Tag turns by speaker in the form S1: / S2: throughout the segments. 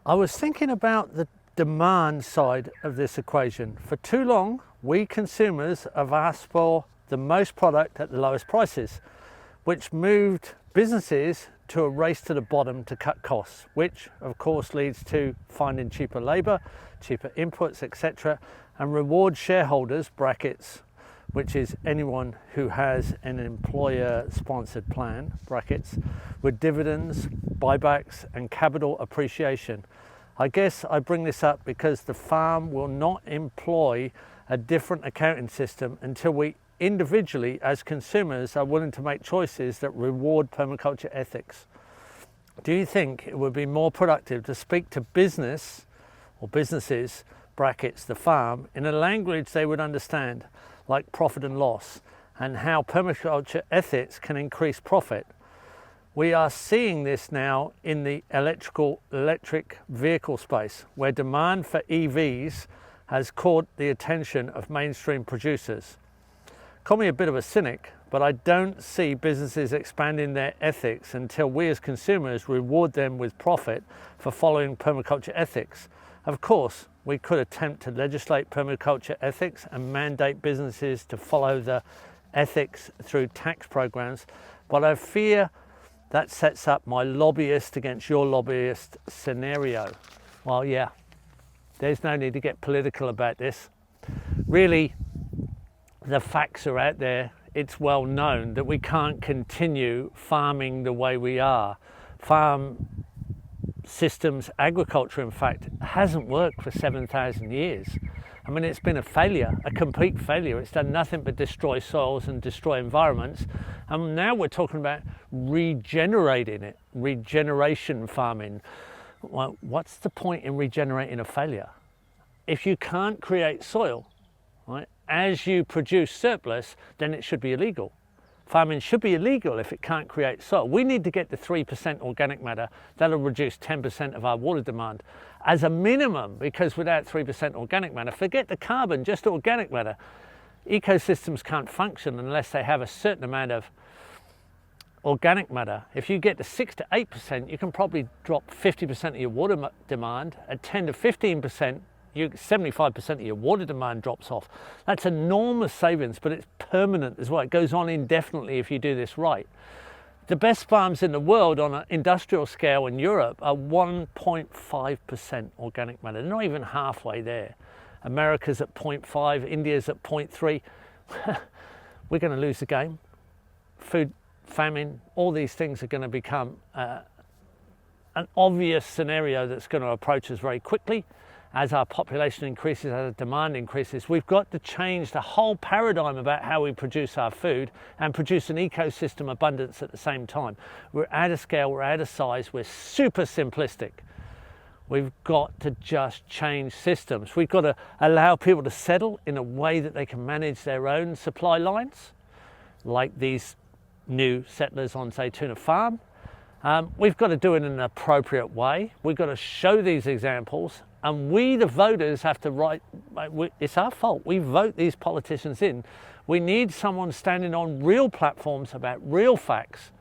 S1: I was thinking about the demand side of this equation. For too long, we consumers have asked for the most product at the lowest prices, which moved businesses to a race to the bottom to cut costs, which of course leads to finding cheaper labor, cheaper inputs, etc., and reward shareholders, brackets, which is anyone who has an employer-sponsored plan, brackets, with dividends, buybacks, and capital appreciation. I guess I bring this up because the farm will not employ a different accounting system until we individually, as consumers, are willing to make choices that reward permaculture ethics. Do you think it would be more productive to speak to business or businesses, brackets, the farm, in a language they would understand, like profit and loss, and how permaculture ethics can increase profit? We are seeing this now in the electric vehicle space, where demand for EVs has caught the attention of mainstream producers. Call me a bit of a cynic, but I don't see businesses expanding their ethics until we as consumers reward them with profit for following permaculture ethics. Of course, we could attempt to legislate permaculture ethics and mandate businesses to follow the ethics through tax programs, but I fear that sets up my lobbyist against your lobbyist scenario. Well, yeah, there's no need to get political about this. Really, the facts are out there. It's well known that we can't continue farming the way we are. Farm systems, agriculture, in fact, hasn't worked for 7,000 years. I mean, it's been a failure, a complete failure. It's done nothing but destroy soils and destroy environments. And now we're talking about regenerating it, regeneration farming. Well, what's the point in regenerating a failure? If you can't create soil, right, as you produce surplus, then it should be illegal. Farming should be illegal if it can't create soil. We need to get to 3% organic matter. That'll reduce 10% of our water demand as a minimum, because without 3% organic matter, forget the carbon, just organic matter. Ecosystems can't function unless they have a certain amount of organic matter. If you get to 6 to 8%, you can probably drop 50% of your water demand. At 10 to 15%, 75% of your water demand drops off. That's enormous savings, but it's permanent as well. It goes on indefinitely if you do this right. The best farms in the world on an industrial scale in Europe are 1.5% organic matter. They're not even halfway there. America's at 0.5, India's at 0.3. We're going to lose the game. Food, famine, all these things are going to become an obvious scenario that's going to approach us very quickly. As our population increases, as our demand increases, we've got to change the whole paradigm about how we produce our food and produce an ecosystem abundance at the same time. We're out of scale, we're out of size, we're super simplistic. We've got to just change systems. We've got to allow people to settle in a way that they can manage their own supply lines, like these new settlers on Zaytuna Farm. We've got to do it in an appropriate way. We've got to show these examples. And we, the voters, have to write, it's our fault. We vote these politicians in. We need someone standing on real platforms about real facts,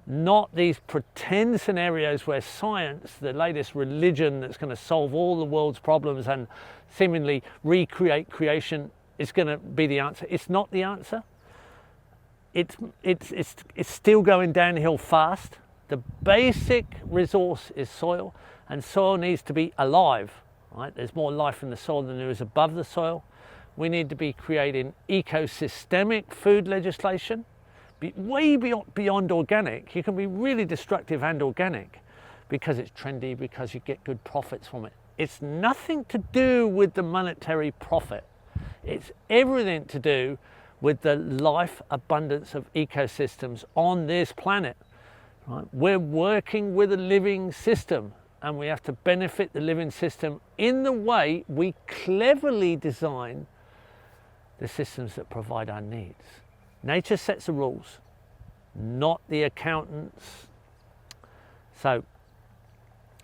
S1: not these pretend scenarios where science, the latest religion that's going to solve all the world's problems and seemingly recreate creation, is going to be the answer. It's not the answer. It's still going downhill fast. The basic resource is soil, and soil needs to be alive. Right? There's more life in the soil than there is above the soil. We need to be creating ecosystemic food legislation, way beyond organic. You can be really destructive and organic because it's trendy, because you get good profits from it. It's nothing to do with the monetary profit. It's everything to do with the life abundance of ecosystems on this planet. Right? We're working with a living system, and we have to benefit the living system in the way we cleverly design the systems that provide our needs. Nature sets the rules, not the accountants. So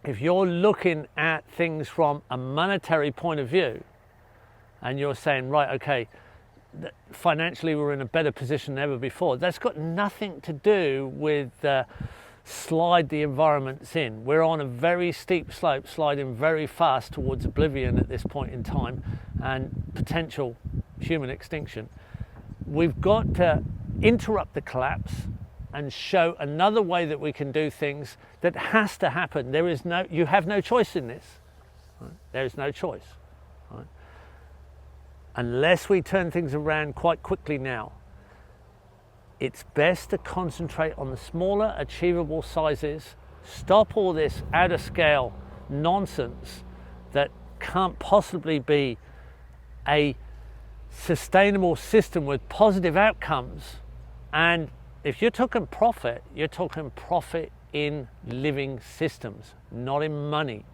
S1: if you're looking at things from a monetary point of view, and you're saying, right, okay, financially we're in a better position than ever before, that's got nothing to do with slide the environments in. We're on a very steep slope, sliding very fast towards oblivion at this point in time and potential human extinction. We've got to interrupt the collapse and show another way that we can do things that has to happen. You have no choice in this. Right? There is no choice. Right? Unless we turn things around quite quickly now, it's best to concentrate on the smaller achievable sizes, stop all this out of scale nonsense that can't possibly be a sustainable system with positive outcomes. And if you're talking profit, you're talking profit in living systems, not in money.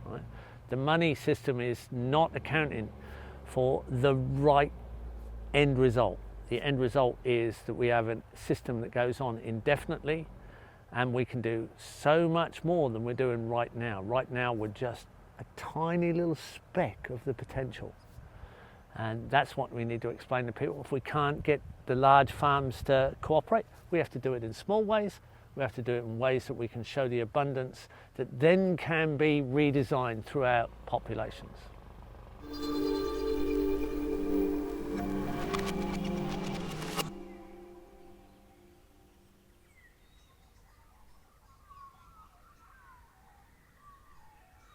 S1: Right? The money system is not accounting for the right end result. The end result is that we have a system that goes on indefinitely, and we can do so much more than we're doing right now. Right now we're just a tiny little speck of the potential. And that's what we need to explain to people. If we can't get the large farms to cooperate, we have to do it in small ways. We have to do it in ways that we can show the abundance that then can be redesigned throughout populations.